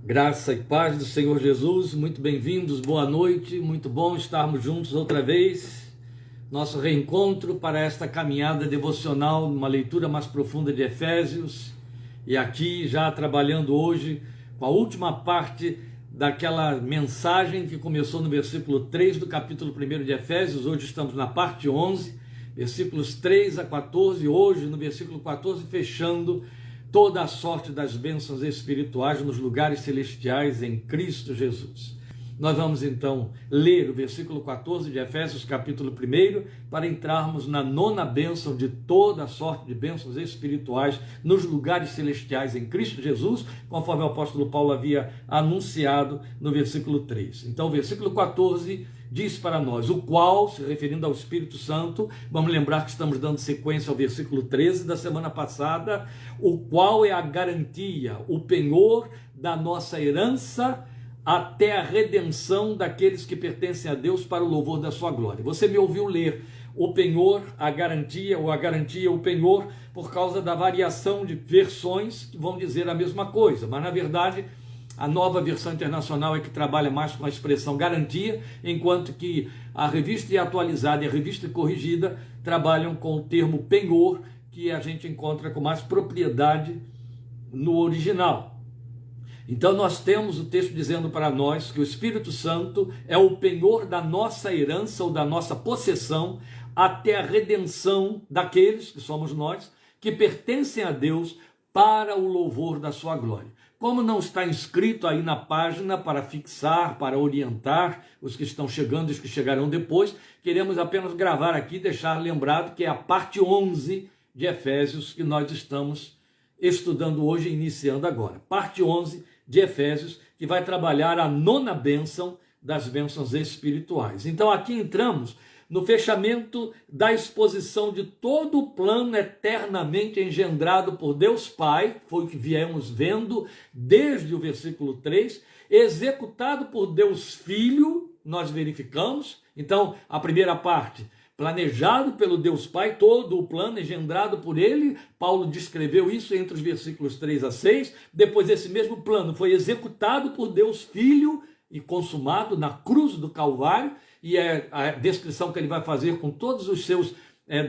Graça e paz do Senhor Jesus, muito bem-vindos, boa noite, muito bom estarmos juntos outra vez, nosso reencontro para esta caminhada devocional, uma leitura mais profunda de Efésios, e aqui já trabalhando hoje com a última parte daquela mensagem que começou no versículo 3 do capítulo 1 de Efésios. Hoje estamos na parte 11, versículos 3 a 14, hoje no versículo 14, fechando toda a sorte das bênçãos espirituais nos lugares celestiais em Cristo Jesus. Nós vamos então ler o versículo 14 de Efésios capítulo 1 para entrarmos na nona bênção de toda a sorte de bênçãos espirituais nos lugares celestiais em Cristo Jesus, conforme o apóstolo Paulo havia anunciado no versículo 3. Então o versículo 14 diz para nós, o qual, se referindo ao Espírito Santo, vamos lembrar que estamos dando sequência ao versículo 13 da semana passada, o qual é a garantia, o penhor da nossa herança até a redenção daqueles que pertencem a Deus para o louvor da sua glória. Você me ouviu ler o penhor, a garantia, ou a garantia, o penhor, por causa da variação de versões que vão dizer a mesma coisa, mas na verdade a nova versão internacional é que trabalha mais com a expressão garantia, enquanto que a revista atualizada e a revista corrigida trabalham com o termo penhor, que a gente encontra com mais propriedade no original. Então nós temos o texto dizendo para nós que o Espírito Santo é o penhor da nossa herança ou da nossa possessão até a redenção daqueles, que somos nós, que pertencem a Deus para o louvor da sua glória. Como não está inscrito aí na página para fixar, para orientar os que estão chegando e os que chegarão depois, queremos apenas gravar aqui, deixar lembrado que é a parte 11 de Efésios que nós estamos estudando hoje e iniciando agora. Parte 11 de Efésios, que vai trabalhar a nona bênção das bênçãos espirituais. Então aqui entramos no fechamento da exposição de todo o plano eternamente engendrado por Deus Pai, foi o que viemos vendo desde o versículo 3, executado por Deus Filho, nós verificamos. Então, a primeira parte, planejado pelo Deus Pai, todo o plano engendrado por ele, Paulo descreveu isso entre os versículos 3 a 6, depois esse mesmo plano foi executado por Deus Filho e consumado na cruz do Calvário, e é a descrição que ele vai fazer com todos os seus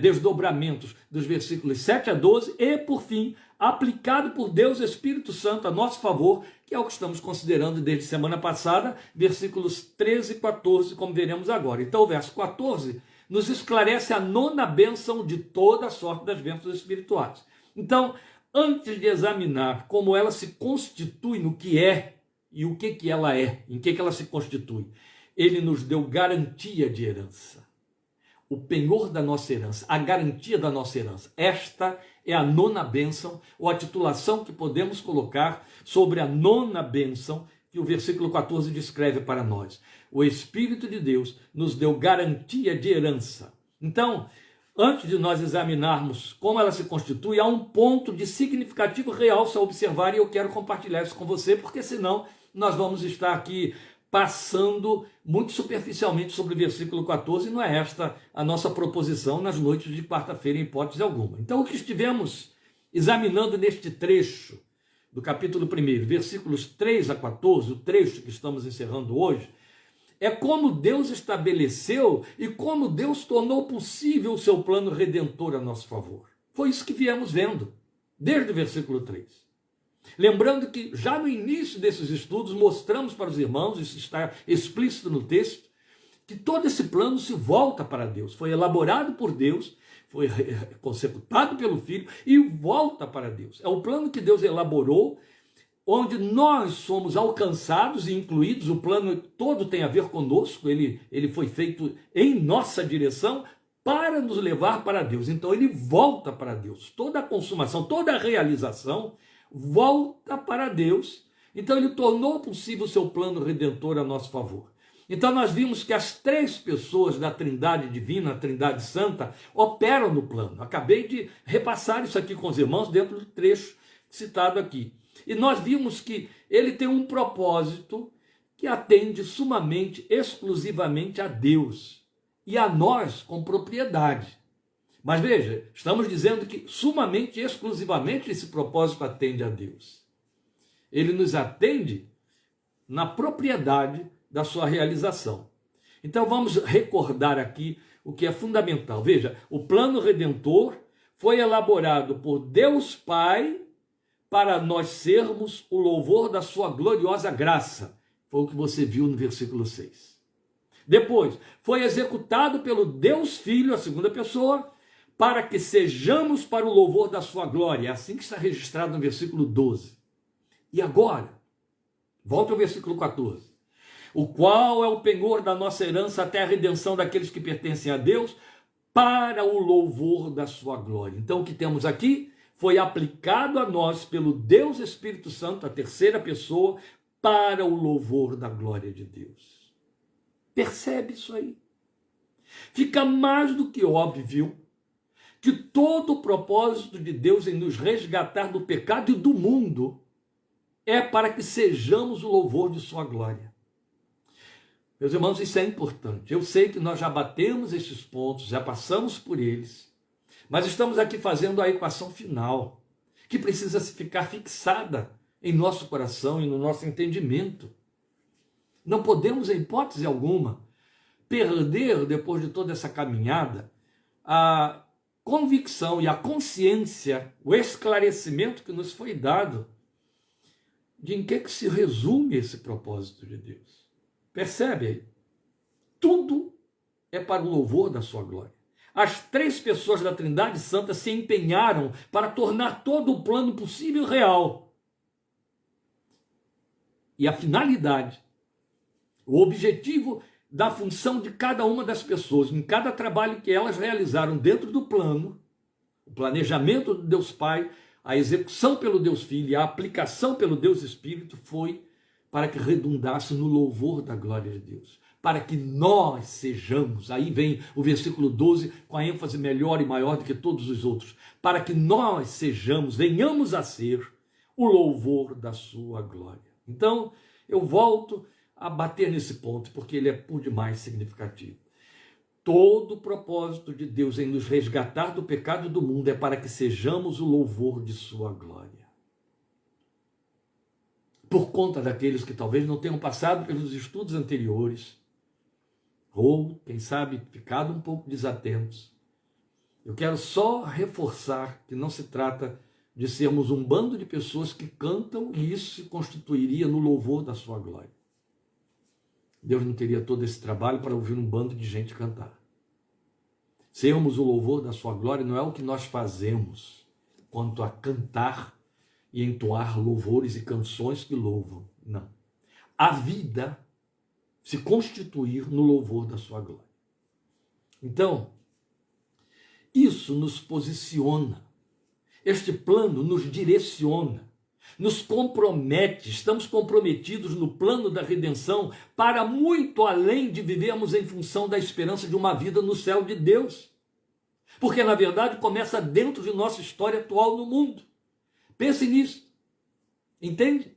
desdobramentos dos versículos 7 a 12, e por fim, aplicado por Deus Espírito Santo a nosso favor, que é o que estamos considerando desde semana passada, versículos 13 e 14, como veremos agora. Então o verso 14 nos esclarece a nona bênção de toda a sorte das bênçãos espirituais. Então, antes de examinar como ela se constitui no que é e o que ela é, em que ela se constitui, ele nos deu garantia de herança, o penhor da nossa herança, a garantia da nossa herança. Esta é a nona bênção, ou a titulação que podemos colocar sobre a nona bênção que o versículo 14 descreve para nós. O Espírito de Deus nos deu garantia de herança. Então, antes de nós examinarmos como ela se constitui, há um ponto de significativo realce a observar, e eu quero compartilhar isso com você, porque senão nós vamos estar aqui passando muito superficialmente sobre o versículo 14, e não é esta a nossa proposição nas noites de quarta-feira, em hipótese alguma. Então, o que estivemos examinando neste trecho do capítulo 1, versículos 3 a 14, o trecho que estamos encerrando hoje, é como Deus estabeleceu e como Deus tornou possível o seu plano redentor a nosso favor. Foi isso que viemos vendo, desde o versículo 3. Lembrando que já no início desses estudos mostramos para os irmãos, isso está explícito no texto, que todo esse plano se volta para Deus, foi elaborado por Deus, foi consecutado pelo Filho e volta para Deus. É o plano que Deus elaborou, onde nós somos alcançados e incluídos. O plano todo tem a ver conosco, ele foi feito em nossa direção para nos levar para Deus. Então ele volta para Deus, toda a consumação, toda a realização volta para Deus. Então ele tornou possível o seu plano redentor a nosso favor. Então nós vimos que as três pessoas da Trindade Divina, a Trindade Santa, operam no plano. Acabei de repassar isso aqui com os irmãos dentro do trecho citado aqui. E nós vimos que ele tem um propósito que atende sumamente, exclusivamente a Deus e a nós com propriedade. Mas veja, estamos dizendo que sumamente, exclusivamente esse propósito atende a Deus. Ele nos atende na propriedade da sua realização. Então vamos recordar aqui o que é fundamental. Veja, o plano redentor foi elaborado por Deus Pai para nós sermos o louvor da sua gloriosa graça. Foi o que você viu no versículo 6. Depois, foi executado pelo Deus Filho, a segunda pessoa, para que sejamos para o louvor da sua glória. É assim que está registrado no versículo 12. E agora, volta ao versículo 14. O qual é o penhor da nossa herança até a redenção daqueles que pertencem a Deus, para o louvor da sua glória. Então o que temos aqui foi aplicado a nós pelo Deus Espírito Santo, a terceira pessoa, para o louvor da glória de Deus. Percebe isso aí? Fica mais do que óbvio que todo o propósito de Deus em nos resgatar do pecado e do mundo é para que sejamos o louvor de sua glória. Meus irmãos, isso é importante. Eu sei que nós já batemos esses pontos, já passamos por eles, mas estamos aqui fazendo a equação final, que precisa ficar fixada em nosso coração e no nosso entendimento. Não podemos, em hipótese alguma, perder, depois de toda essa caminhada, a convicção e a consciência, o esclarecimento que nos foi dado de em que se resume esse propósito de Deus. Percebe aí? Tudo é para o louvor da sua glória. As três pessoas da Trindade Santa se empenharam para tornar todo o plano possível real. E a finalidade, o objetivo da função de cada uma das pessoas, em cada trabalho que elas realizaram dentro do plano, o planejamento do Deus Pai, a execução pelo Deus Filho e a aplicação pelo Deus Espírito foi para que redundasse no louvor da glória de Deus, para que nós sejamos, aí vem o versículo 12 com a ênfase melhor e maior do que todos os outros, para que nós sejamos, venhamos a ser o louvor da sua glória. Então, eu volto a bater nesse ponto, porque ele é por demais significativo. Todo o propósito de Deus em nos resgatar do pecado do mundo é para que sejamos o louvor de sua glória. Por conta daqueles que talvez não tenham passado pelos estudos anteriores, ou, quem sabe, ficado um pouco desatentos, eu quero só reforçar que não se trata de sermos um bando de pessoas que cantam e isso se constituiria no louvor da sua glória. Deus não teria todo esse trabalho para ouvir um bando de gente cantar. Sermos o louvor da sua glória não é o que nós fazemos quanto a cantar e entoar louvores e canções que louvam. Não. A vida se constituir no louvor da sua glória. Então, isso nos posiciona. Este plano nos direciona, nos compromete. Estamos comprometidos no plano da redenção para muito além de vivermos em função da esperança de uma vida no céu de Deus. Porque, na verdade, começa dentro de nossa história atual no mundo. Pense nisso, entende?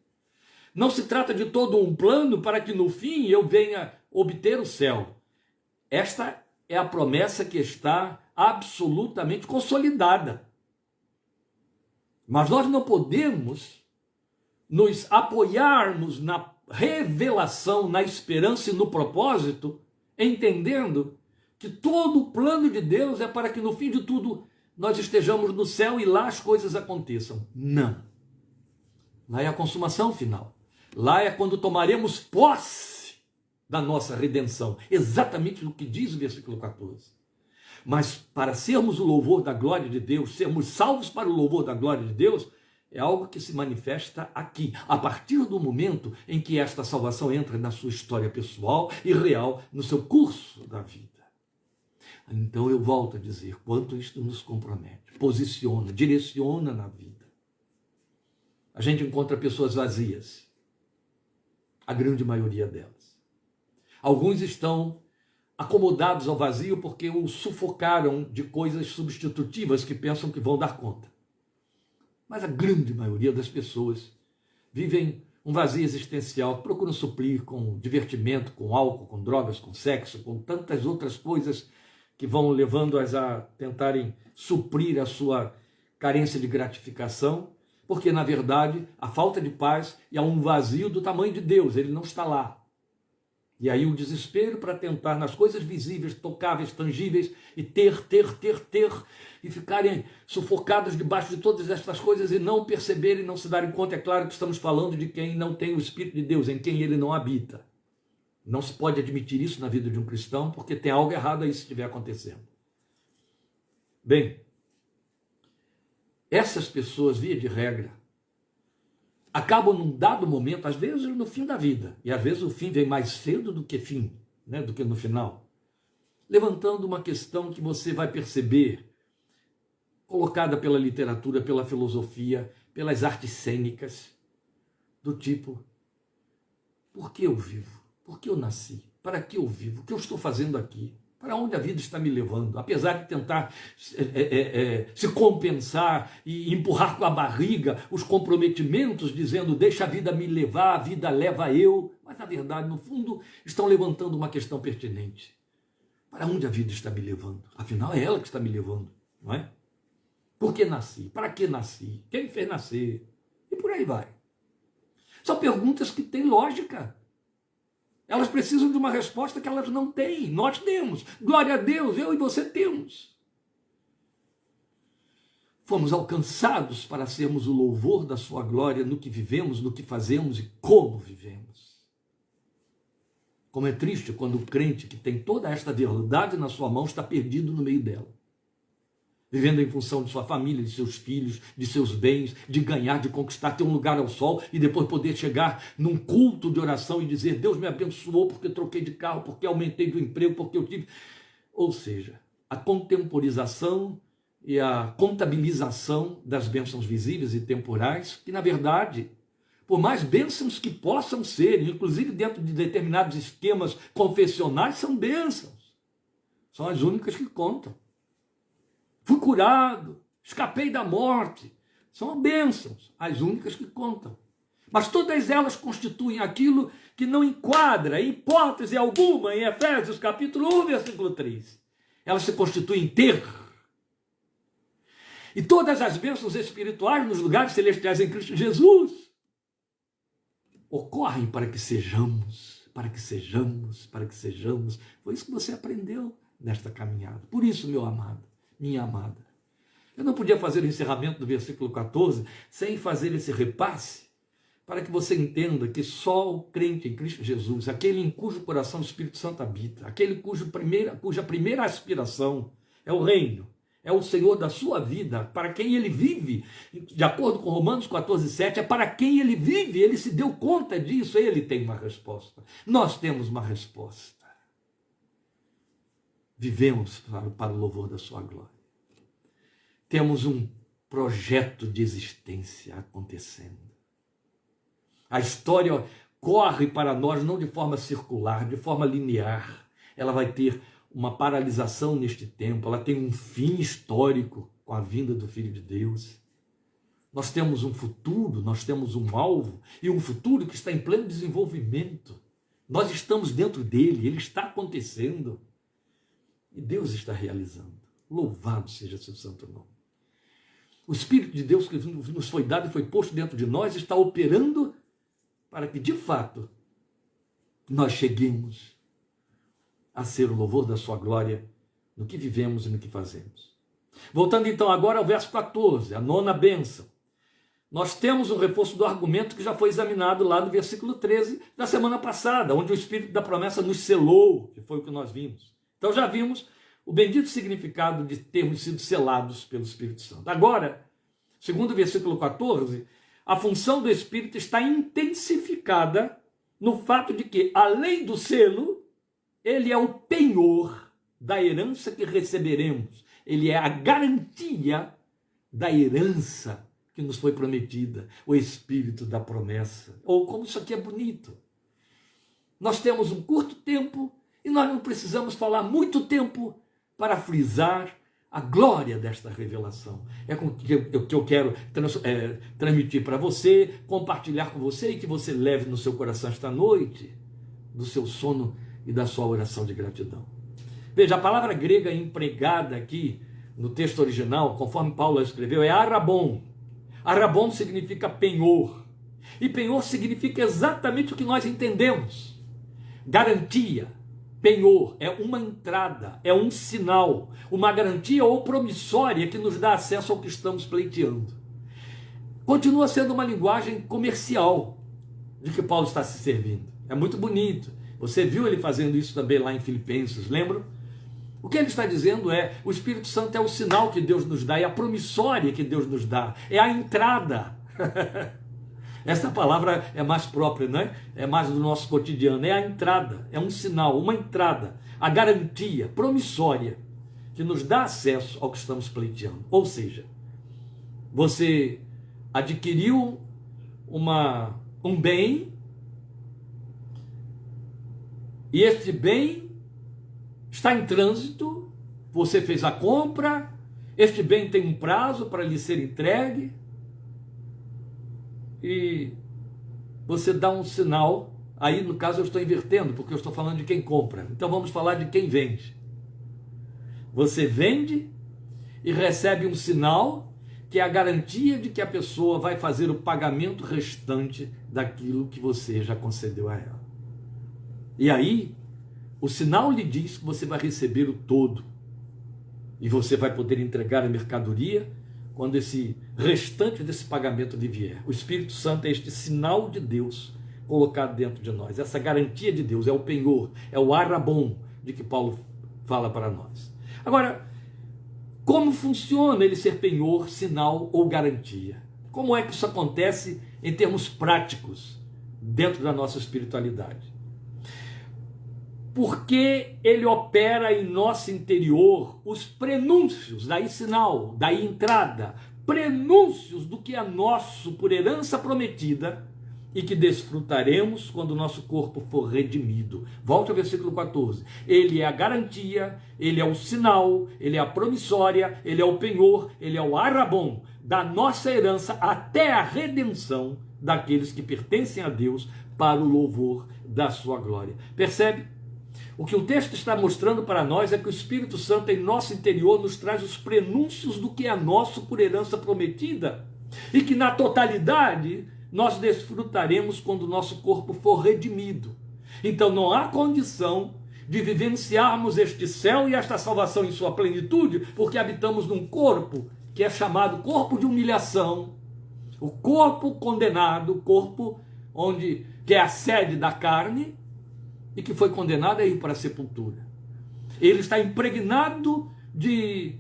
Não se trata de todo um plano para que no fim eu venha obter o céu. Esta é a promessa que está absolutamente consolidada. Mas nós não podemos nos apoiarmos na revelação, na esperança e no propósito, entendendo que todo o plano de Deus é para que no fim de tudo nós estejamos no céu e lá as coisas aconteçam. Não. Lá é a consumação final. Lá é quando tomaremos posse da nossa redenção. Exatamente o que diz o versículo 14. Mas para sermos o louvor da glória de Deus, sermos salvos para o louvor da glória de Deus, é algo que se manifesta aqui, a partir do momento em que esta salvação entra na sua história pessoal e real, no seu curso da vida. Então eu volto a dizer, quanto isto nos compromete, posiciona, direciona na vida. A gente encontra pessoas vazias, a grande maioria delas. Alguns estão acomodados ao vazio porque o sufocaram de coisas substitutivas que pensam que vão dar conta. Mas a grande maioria das pessoas vivem um vazio existencial, procuram suprir com divertimento, com álcool, com drogas, com sexo, com tantas outras coisas que vão levando-as a tentarem suprir a sua carência de gratificação, Porque, na verdade, a falta de paz é um vazio do tamanho de Deus, ele não está lá. E aí o desespero para tentar nas coisas visíveis, tocáveis, tangíveis, e ter, e ficarem sufocados debaixo de todas estas coisas e não perceberem, não se darem conta. É claro que estamos falando de quem não tem o Espírito de Deus, em quem ele não habita. Não se pode admitir isso na vida de um cristão, porque tem algo errado aí se estiver acontecendo. Bem, essas pessoas, via de regra, acabam num dado momento, às vezes no fim da vida, e às vezes o fim vem mais cedo do que fim, né, do que no final, levantando uma questão que você vai perceber, colocada pela literatura, pela filosofia, pelas artes cênicas, do tipo: por que eu vivo? Por que eu nasci? Para que eu vivo? O que eu estou fazendo aqui? Para onde a vida está me levando? Apesar de tentar se compensar e empurrar com a barriga os comprometimentos, dizendo: deixa a vida me levar, a vida leva eu. Mas, na verdade, no fundo, estão levantando uma questão pertinente. Para onde a vida está me levando? Afinal, é ela que está me levando, não é? Por que nasci? Para que nasci? Quem me fez nascer? E por aí vai. São perguntas que têm lógica. Elas precisam de uma resposta que elas não têm. Nós temos. Glória a Deus, eu e você temos. Fomos alcançados para sermos o louvor da sua glória no que vivemos, no que fazemos e como vivemos. Como é triste quando o crente que tem toda esta verdade na sua mão está perdido no meio dela. Vivendo em função de sua família, de seus filhos, de seus bens, de ganhar, de conquistar, ter um lugar ao sol e depois poder chegar num culto de oração e dizer: Deus me abençoou porque troquei de carro, porque aumentei do emprego, porque eu tive... Ou seja, a contemporização e a contabilização das bênçãos visíveis e temporais, que na verdade, por mais bênçãos que possam ser, inclusive dentro de determinados esquemas confessionais, são bênçãos. São as únicas que contam. Fui curado, escapei da morte. São bênçãos, as únicas que contam. Mas todas elas constituem aquilo que não enquadra, em hipótese alguma, em Efésios capítulo 1, versículo 3. Elas se constituem ter. E todas as bênçãos espirituais nos lugares celestiais em Cristo Jesus ocorrem para que sejamos. Foi isso que você aprendeu nesta caminhada. Por isso, meu amado, minha amada, eu não podia fazer o encerramento do versículo 14 sem fazer esse repasse para que você entenda que só o crente em Cristo Jesus, aquele em cujo coração o Espírito Santo habita, aquele cuja primeira aspiração é o reino, é o Senhor da sua vida, para quem ele vive, de acordo com Romanos 14:7, é para quem ele vive, ele se deu conta disso, ele tem uma resposta. Nós temos uma resposta. Vivemos para o louvor da sua glória. Temos um projeto de existência acontecendo. A história corre para nós não de forma circular, de forma linear. Ela vai ter uma paralisação neste tempo, ela tem um fim histórico com a vinda do Filho de Deus. Nós temos um futuro, nós temos um alvo, e um futuro que está em pleno desenvolvimento. Nós estamos dentro dele, ele está acontecendo. E Deus está realizando. Louvado seja seu santo nome. O Espírito de Deus que nos foi dado e foi posto dentro de nós está operando para que, de fato, nós cheguemos a ser o louvor da sua glória no que vivemos e no que fazemos. Voltando então agora ao verso 14, a nona bênção. Nós temos um reforço do argumento que já foi examinado lá no versículo 13 da semana passada, onde o Espírito da promessa nos selou, que foi o que nós vimos. Então já vimos o bendito significado de termos sido selados pelo Espírito Santo. Agora, segundo o versículo 14, a função do Espírito está intensificada no fato de que, além do selo, ele é o penhor da herança que receberemos. Ele é a garantia da herança que nos foi prometida, o Espírito da promessa. Ou como isso aqui é bonito. Nós temos um curto tempo e nós não precisamos falar muito tempo para frisar a glória desta revelação. É o que eu quero transmitir para você, compartilhar com você e que você leve no seu coração esta noite, do seu sono e da sua oração de gratidão. Veja, a palavra grega empregada aqui no texto original, conforme Paulo escreveu, é arabon. Arabon significa penhor. E penhor significa exatamente o que nós entendemos. Garantia, penhor, é uma entrada, é um sinal, uma garantia ou promissória que nos dá acesso ao que estamos pleiteando. Continua sendo uma linguagem comercial de que Paulo está se servindo. É muito bonito. Você viu ele fazendo isso também lá em Filipenses, lembram? O que ele está dizendo é, o Espírito Santo é o sinal que Deus nos dá, é a promissória que Deus nos dá, é a entrada. Essa palavra é mais própria, né? É mais do nosso cotidiano, é a entrada, é um sinal, uma entrada, a garantia promissória que nos dá acesso ao que estamos pleiteando. Ou seja, você adquiriu um bem, e este bem está em trânsito, você fez a compra, este bem tem um prazo para lhe ser entregue, e você dá um sinal. Aí no caso eu estou invertendo, porque eu estou falando de quem compra, então vamos falar de quem vende. Você vende e recebe um sinal que é a garantia de que a pessoa vai fazer o pagamento restante daquilo que você já concedeu a ela. E aí o sinal lhe diz que você vai receber o todo, e você vai poder entregar a mercadoria quando esse restante desse pagamento lhe vier. O Espírito Santo é este sinal de Deus colocado dentro de nós, essa garantia de Deus, é o penhor, é o arabon de que Paulo fala para nós. Agora, como funciona ele ser penhor, sinal ou garantia? Como é que isso acontece em termos práticos dentro da nossa espiritualidade? Porque ele opera em nosso interior os prenúncios, daí sinal, daí entrada, prenúncios do que é nosso por herança prometida e que desfrutaremos quando o nosso corpo for redimido. Volte ao versículo 14. Ele é a garantia, ele é o sinal, ele é a promissória, ele é o penhor, ele é o arabon da nossa herança até a redenção daqueles que pertencem a Deus para o louvor da sua glória. Percebe? O que o texto está mostrando para nós é que o Espírito Santo em nosso interior nos traz os prenúncios do que é nosso por herança prometida e que na totalidade nós desfrutaremos quando o nosso corpo for redimido. Então não há condição de vivenciarmos este céu e esta salvação em sua plenitude, porque habitamos num corpo que é chamado corpo de humilhação, o corpo condenado, o corpo que é a sede da carne e que foi condenado a ir para a sepultura. Ele está impregnado de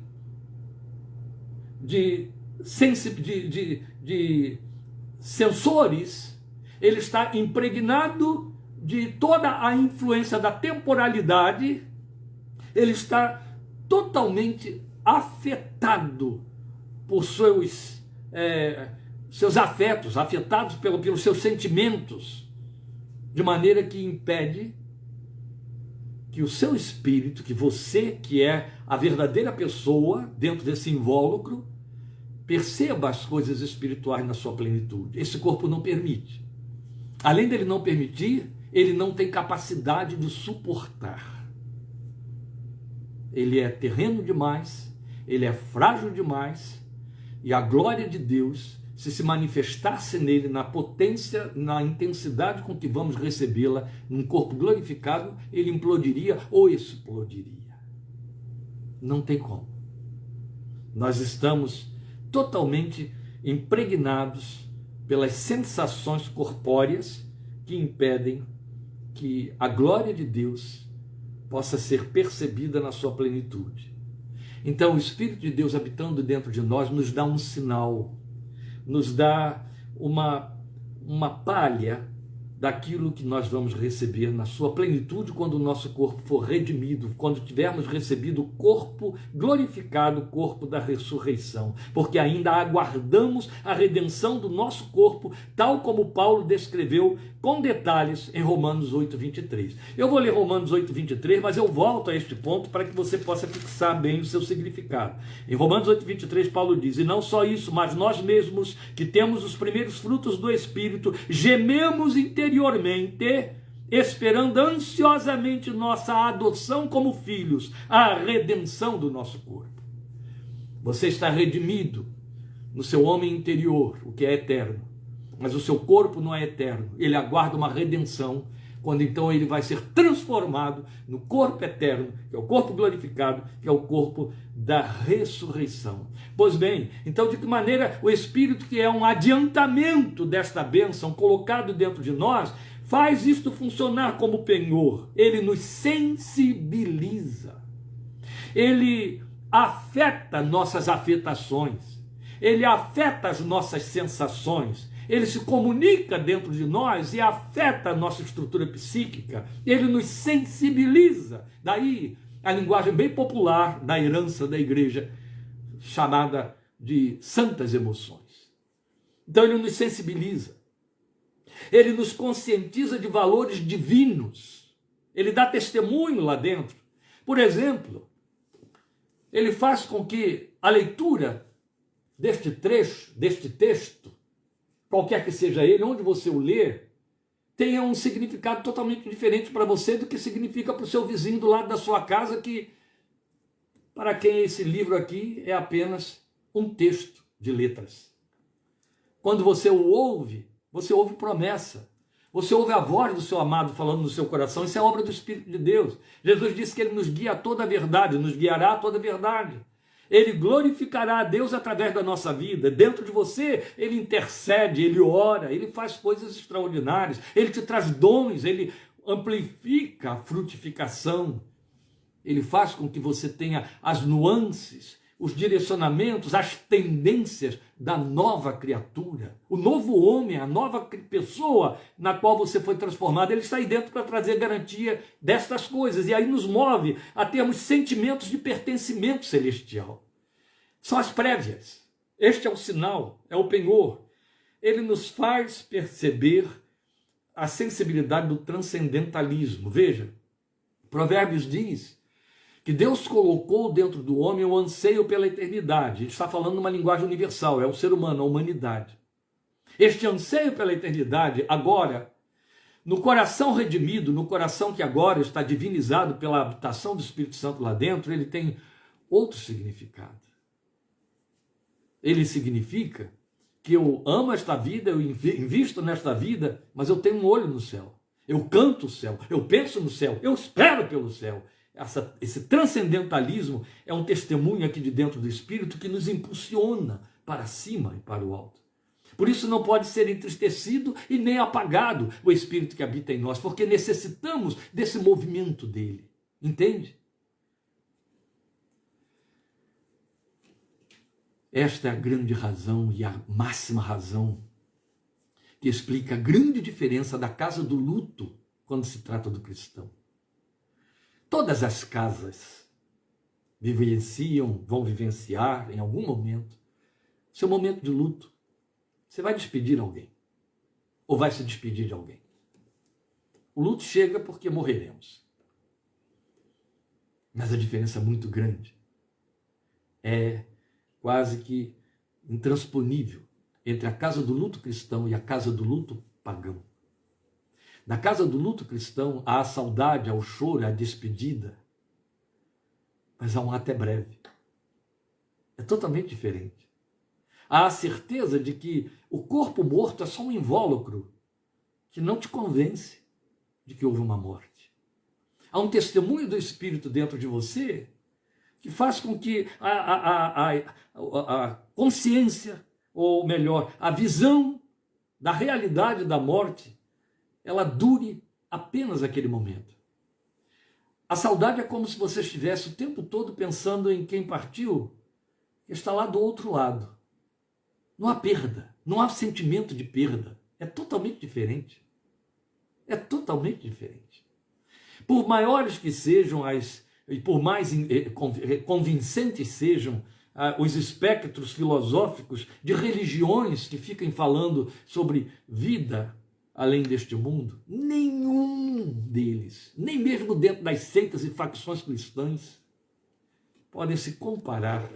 sensores, ele está impregnado de toda a influência da temporalidade, ele está totalmente afetado por seus afetos, afetados pelos seus sentimentos, de maneira que impede que o seu espírito, que você, que é a verdadeira pessoa dentro desse invólucro, perceba as coisas espirituais na sua plenitude. Esse corpo não permite. Além dele não permitir, ele não tem capacidade de suportar. Ele é terreno demais, ele é frágil demais, e a glória de Deus, se manifestasse nele na potência, na intensidade com que vamos recebê-la, num corpo glorificado, ele implodiria ou explodiria. Não tem como. Nós estamos totalmente impregnados pelas sensações corpóreas que impedem que a glória de Deus possa ser percebida na sua plenitude. Então o Espírito de Deus habitando dentro de nós nos dá um sinal, nos dá uma palha daquilo que nós vamos receber na sua plenitude quando o nosso corpo for redimido, quando tivermos recebido o corpo glorificado, o corpo da ressurreição, porque ainda aguardamos a redenção do nosso corpo, tal como Paulo descreveu com detalhes em Romanos 8:23. Eu vou ler Romanos 8:23, mas eu volto a este ponto para que você possa fixar bem o seu significado. Em Romanos 8:23, Paulo diz: e não só isso, mas nós mesmos, que temos os primeiros frutos do Espírito, gememos interiormente, esperando ansiosamente nossa adoção como filhos, a redenção do nosso corpo. Você está redimido, no seu homem interior, o que é eterno. Mas o seu corpo não é eterno. Ele aguarda uma redenção, quando então ele vai ser transformado no corpo eterno, que é o corpo glorificado, que é o corpo da ressurreição. Pois bem, então de que maneira o Espírito, que é um adiantamento desta bênção colocado dentro de nós, faz isto funcionar como penhor? Ele nos sensibiliza. Ele afeta nossas afetações. Ele afeta as nossas sensações. Ele se comunica dentro de nós e afeta a nossa estrutura psíquica. Ele nos sensibiliza. Daí a linguagem bem popular da herança da igreja, chamada de santas emoções. Então ele nos sensibiliza. Ele nos conscientiza de valores divinos. Ele dá testemunho lá dentro. Por exemplo, ele faz com que a leitura deste trecho, deste texto, qualquer que seja ele, onde você o ler, tenha um significado totalmente diferente para você do que significa para o seu vizinho do lado da sua casa, que, para quem esse livro aqui é apenas um texto de letras. Quando você o ouve, você ouve promessa. Você ouve a voz do seu amado falando no seu coração. Isso é obra do Espírito de Deus. Jesus disse que ele nos guia a toda a verdade, nos guiará a toda a verdade. Ele glorificará a Deus através da nossa vida. Dentro de você, ele intercede, ele ora, ele faz coisas extraordinárias. Ele te traz dons, ele amplifica a frutificação. Ele faz com que você tenha as nuances, os direcionamentos, as tendências da nova criatura. O novo homem, a nova pessoa na qual você foi transformado, ele está aí dentro para trazer garantia destas coisas. E aí nos move a termos sentimentos de pertencimento celestial. São as prévias. Este é o sinal, é o penhor. Ele nos faz perceber a sensibilidade do transcendentalismo. Veja, Provérbios diz que Deus colocou dentro do homem o anseio pela eternidade. Ele está falando numa linguagem universal, é o ser humano, a humanidade. Este anseio pela eternidade, agora, no coração redimido, no coração que agora está divinizado pela habitação do Espírito Santo lá dentro, ele tem outro significado. Ele significa que eu amo esta vida, eu invisto nesta vida, mas eu tenho um olho no céu. Eu canto o céu, eu penso no céu, eu espero pelo céu. Esse transcendentalismo é um testemunho aqui de dentro do Espírito que nos impulsiona para cima e para o alto. Por isso não pode ser entristecido e nem apagado o Espírito que habita em nós, porque necessitamos desse movimento dele. Entende? Esta é a grande razão e a máxima razão que explica a grande diferença da casa do luto quando se trata do cristão. Todas as casas vão vivenciar em algum momento seu momento de luto. Você vai despedir alguém ou vai se despedir de alguém. O luto chega porque morreremos. Mas a diferença é muito grande. É quase que intransponível entre a casa do luto cristão e a casa do luto pagão. Na casa do luto cristão há a saudade, há o choro, há a despedida, mas há um até breve. É totalmente diferente. Há a certeza de que o corpo morto é só um invólucro que não te convence de que houve uma morte. Há um testemunho do Espírito dentro de você que faz com que a consciência, ou melhor, a visão da realidade da morte, ela dure apenas aquele momento. A saudade é como se você estivesse o tempo todo pensando em quem partiu, que está lá do outro lado. Não há perda, não há sentimento de perda. É totalmente diferente. É totalmente diferente. Por maiores que sejam e por mais convincentes sejam os espectros filosóficos de religiões que fiquem falando sobre vida além deste mundo, nenhum deles, nem mesmo dentro das seitas e facções cristãs, podem se comparar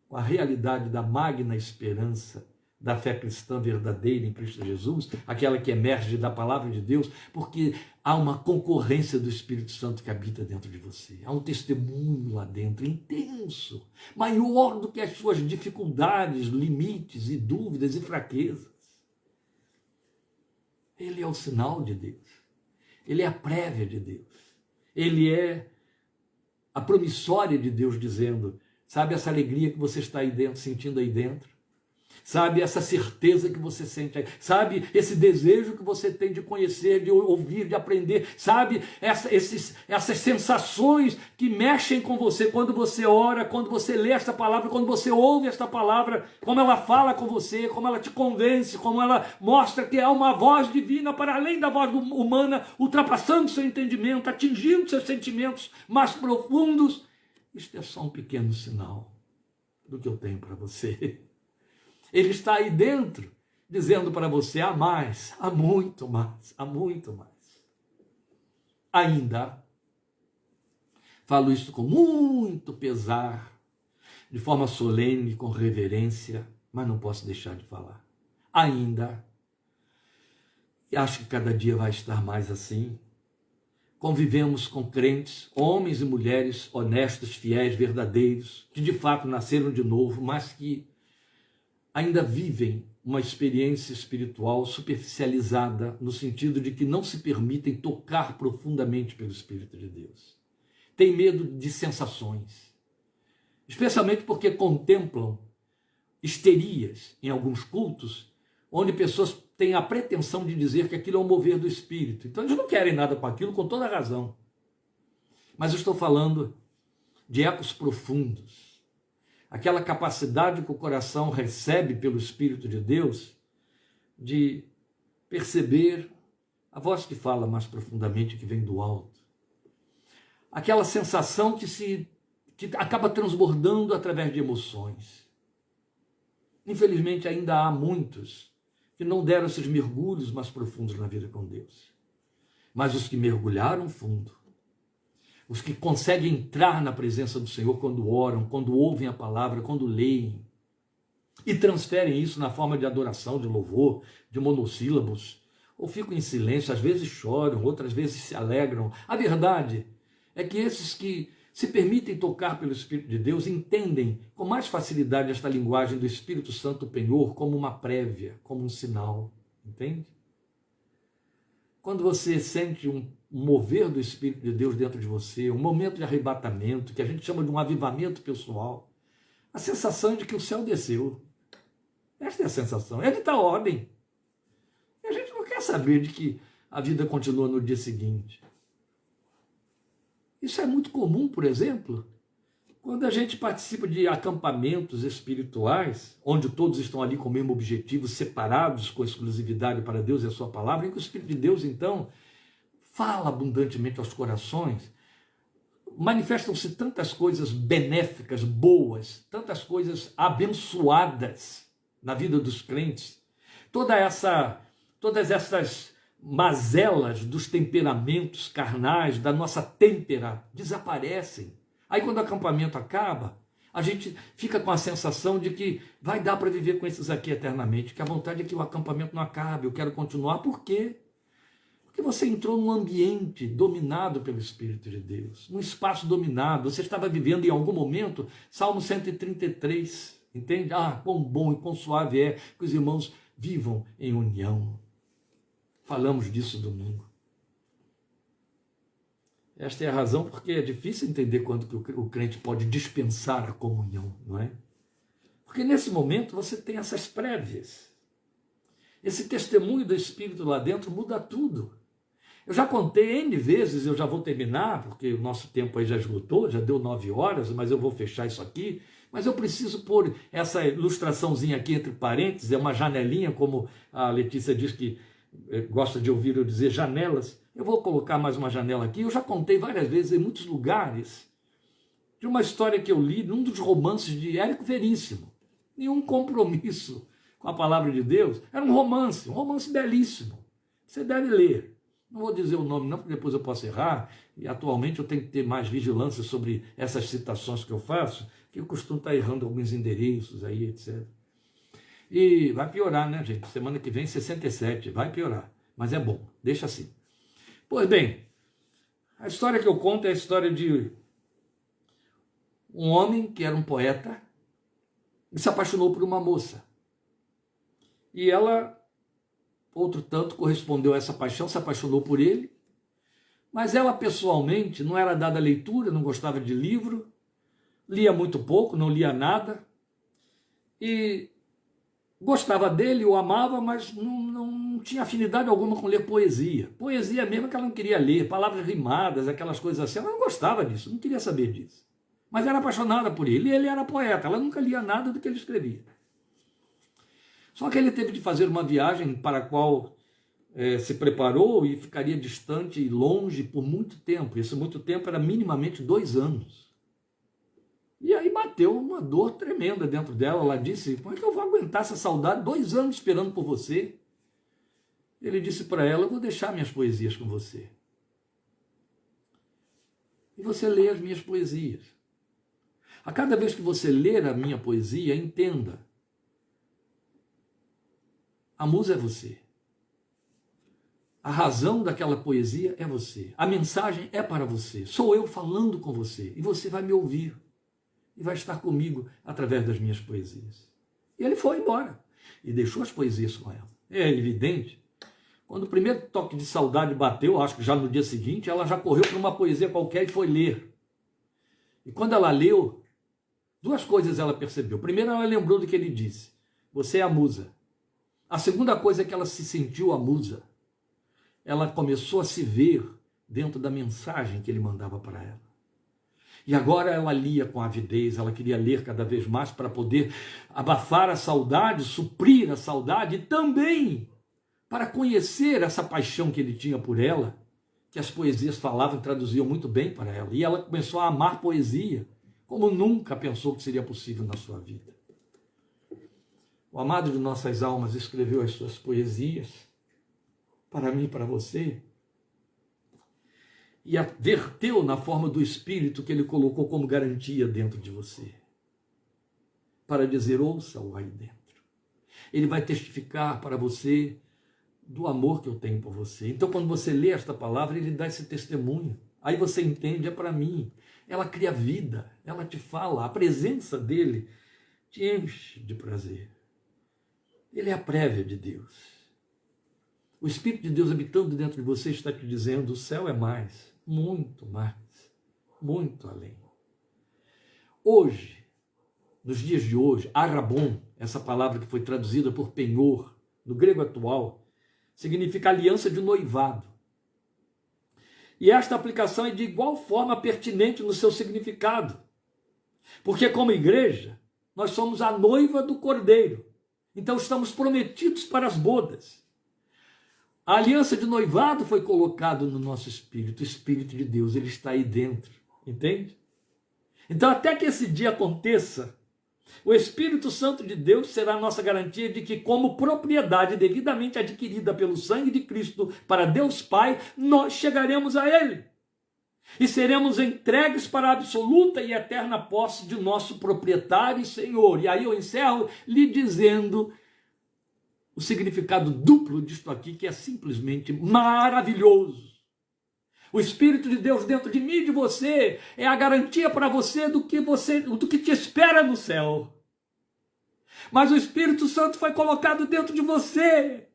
com a realidade da magna esperança da fé cristã verdadeira em Cristo Jesus, aquela que emerge da palavra de Deus, porque há uma concorrência do Espírito Santo que habita dentro de você. Há um testemunho lá dentro, intenso, maior do que as suas dificuldades, limites e dúvidas e fraquezas. Ele é o sinal de Deus. Ele é a prévia de Deus. Ele é a promissória de Deus dizendo, sabe essa alegria que você está aí dentro, sentindo aí dentro? Sabe essa certeza que você sente aí? Sabe esse desejo que você tem de conhecer, de ouvir, de aprender? Sabe essas sensações que mexem com você quando você ora, quando você lê esta palavra, quando você ouve esta palavra, como ela fala com você, como ela te convence, como ela mostra que há uma voz divina para além da voz humana, ultrapassando seu entendimento, atingindo seus sentimentos mais profundos. Isto é só um pequeno sinal do que eu tenho para você. Ele está aí dentro, dizendo para você, há mais, há muito mais, há muito mais. Ainda, falo isso com muito pesar, de forma solene, com reverência, mas não posso deixar de falar. Ainda, e acho que cada dia vai estar mais assim, convivemos com crentes, homens e mulheres honestos, fiéis, verdadeiros, que de fato nasceram de novo, mas que ainda vivem uma experiência espiritual superficializada, no sentido de que não se permitem tocar profundamente pelo Espírito de Deus. Tem medo de sensações, especialmente porque contemplam histerias em alguns cultos, onde pessoas têm a pretensão de dizer que aquilo é um mover do Espírito. Então eles não querem nada com aquilo, com toda razão. Mas eu estou falando de ecos profundos, aquela capacidade que o coração recebe pelo Espírito de Deus de perceber a voz que fala mais profundamente, que vem do alto. Aquela sensação que acaba transbordando através de emoções. Infelizmente ainda há muitos que não deram esses mergulhos mais profundos na vida com Deus. Mas os que mergulharam fundo, os que conseguem entrar na presença do Senhor quando oram, quando ouvem a palavra, quando leem, e transferem isso na forma de adoração, de louvor, de monossílabos, ou ficam em silêncio, às vezes choram, outras vezes se alegram. A verdade é que esses que se permitem tocar pelo Espírito de Deus entendem com mais facilidade esta linguagem do Espírito Santo penhor como uma prévia, como um sinal, entende? Quando você sente um mover do Espírito de Deus dentro de você, um momento de arrebatamento, que a gente chama de um avivamento pessoal, a sensação de que o céu desceu. Esta é a sensação, é de tal ordem. E a gente não quer saber de que a vida continua no dia seguinte. Isso é muito comum, por exemplo, quando a gente participa de acampamentos espirituais, onde todos estão ali com o mesmo objetivo, separados com exclusividade para Deus e a sua palavra, em que o Espírito de Deus, então, fala abundantemente aos corações, manifestam-se tantas coisas benéficas, boas, tantas coisas abençoadas na vida dos crentes. Todas essas mazelas dos temperamentos carnais, da nossa têmpera, desaparecem. Aí quando o acampamento acaba, a gente fica com a sensação de que vai dar para viver com esses aqui eternamente, que a vontade é que o acampamento não acabe, eu quero continuar. Por quê? Porque você entrou num ambiente dominado pelo Espírito de Deus, num espaço dominado, você estava vivendo em algum momento, Salmo 133, entende? Ah, quão bom e quão suave é que os irmãos vivam em união. Falamos disso domingo. Esta é a razão porque é difícil entender quando que o crente pode dispensar a comunhão, não é? Porque nesse momento você tem essas prévias. Esse testemunho do Espírito lá dentro muda tudo. Eu já contei N vezes, eu já vou terminar, porque o nosso tempo aí já esgotou, já deu 9 horas, mas eu vou fechar isso aqui. Mas eu preciso pôr essa ilustraçãozinha aqui entre parênteses, é uma janelinha, como a Letícia diz que gosta de ouvir eu dizer janelas. Eu vou colocar mais uma janela aqui. Eu já contei várias vezes em muitos lugares de uma história que eu li num dos romances de Érico Veríssimo. Nenhum compromisso com a palavra de Deus. Era um romance belíssimo. Você deve ler. Não vou dizer o nome não, porque depois eu posso errar. E atualmente eu tenho que ter mais vigilância sobre essas citações que eu faço, que eu costumo estar errando alguns endereços aí, etc. E vai piorar, né, gente? Semana que vem, 67, vai piorar. Mas é bom, deixa assim. Pois bem, a história que eu conto é a história de um homem que era um poeta e se apaixonou por uma moça. E ela, outro tanto, correspondeu a essa paixão, se apaixonou por ele. Mas ela, pessoalmente, não era dada a leitura, não gostava de livro, lia muito pouco, não lia nada. E gostava dele, o amava, mas não tinha afinidade alguma com ler poesia. Poesia mesmo que ela não queria ler, palavras rimadas, aquelas coisas assim. Ela não gostava disso, não queria saber disso. Mas era apaixonada por ele, e ele era poeta, ela nunca lia nada do que ele escrevia. Só que ele teve de fazer uma viagem para a qual se preparou e ficaria distante e longe por muito tempo. Esse muito tempo era minimamente 2 anos. E aí bateu uma dor tremenda dentro dela. Ela disse, como é que eu vou aguentar essa saudade 2 anos esperando por você? Ele disse para ela, eu vou deixar minhas poesias com você. E você lê as minhas poesias. A cada vez que você ler a minha poesia, entenda. A musa é você. A razão daquela poesia é você. A mensagem é para você. Sou eu falando com você. E você vai me ouvir. E vai estar comigo através das minhas poesias. E ele foi embora. E deixou as poesias com ela. É evidente. Quando o primeiro toque de saudade bateu, acho que já no dia seguinte, ela já correu para uma poesia qualquer e foi ler. E quando ela leu, 2 coisas ela percebeu. Primeiro, ela lembrou do que ele disse. Você é a musa. A segunda coisa é que ela se sentiu a musa. Ela começou a se ver dentro da mensagem que ele mandava para ela. E agora ela lia com avidez, ela queria ler cada vez mais para poder abafar a saudade, suprir a saudade e também para conhecer essa paixão que ele tinha por ela, que as poesias falavam e traduziam muito bem para ela. E ela começou a amar poesia, como nunca pensou que seria possível na sua vida. O amado de nossas almas escreveu as suas poesias para mim e para você, e a verteu na forma do Espírito que ele colocou como garantia dentro de você, para dizer, ouça-o aí dentro. Ele vai testificar para você do amor que eu tenho por você. Então, quando você lê esta palavra, ele dá esse testemunho. Aí você entende, é para mim. Ela cria vida, ela te fala, a presença dele te enche de prazer. Ele é a prévia de Deus. O Espírito de Deus habitando dentro de você está te dizendo, o céu é mais, muito além. Hoje, nos dias de hoje, arrabon, essa palavra que foi traduzida por penhor, no grego atual, significa aliança de noivado. E esta aplicação é de igual forma pertinente no seu significado. Porque como igreja, nós somos a noiva do Cordeiro. Então estamos prometidos para as bodas. A aliança de noivado foi colocada no nosso espírito, o Espírito de Deus, ele está aí dentro, entende? Então até que esse dia aconteça, o Espírito Santo de Deus será a nossa garantia de que, como propriedade devidamente adquirida pelo sangue de Cristo para Deus Pai, nós chegaremos a Ele. E seremos entregues para a absoluta e eterna posse de nosso proprietário e Senhor. E aí eu encerro lhe dizendo o significado duplo disto aqui, que é simplesmente maravilhoso. O Espírito de Deus dentro de mim e de você é a garantia para você do que te espera no céu. Mas o Espírito Santo foi colocado dentro de você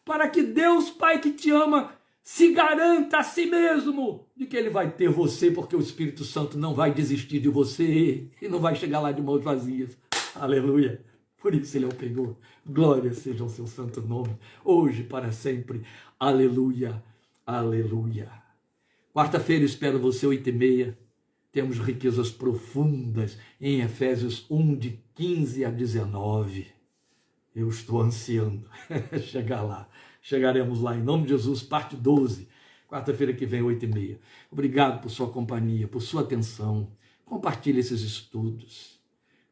para que Deus, Pai que te ama, se garanta a si mesmo de que Ele vai ter você, porque o Espírito Santo não vai desistir de você e não vai chegar lá de mãos vazias. Aleluia! Por isso Ele é o Penhor. Glória seja o seu santo nome, hoje para sempre. Aleluia! Aleluia! Quarta-feira espero você, 8h30. Temos riquezas profundas em Efésios 1, de 15 a 19. Eu estou ansiando chegar lá. Chegaremos lá, em nome de Jesus, parte 12. Quarta-feira que vem, 8h30. Obrigado por sua companhia, por sua atenção. Compartilhe esses estudos.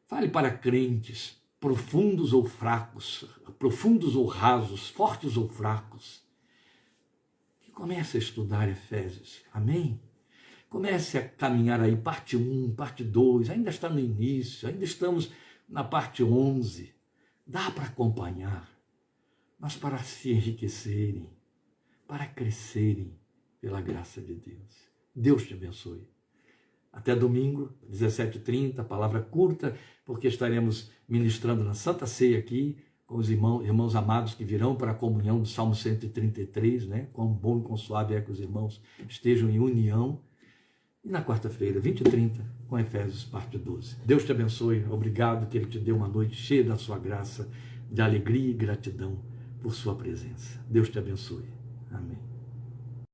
Fale para crentes, profundos ou fracos, profundos ou rasos, fortes ou fracos. Comece a estudar Efésios, amém? Comece a caminhar aí, parte 1, parte 2, ainda está no início, ainda estamos na parte 11. Dá para acompanhar, mas para se enriquecerem, para crescerem pela graça de Deus. Deus te abençoe. Até domingo, 17h30, palavra curta, porque estaremos ministrando na Santa Ceia aqui, com os irmãos amados que virão para a comunhão do Salmo 133, né? Quão bom e quão suave é que os irmãos estejam em união. E na quarta-feira, 20h30, com Efésios, parte 12. Deus te abençoe. Obrigado que Ele te dê uma noite cheia da sua graça, de alegria e gratidão por sua presença. Deus te abençoe. Amém.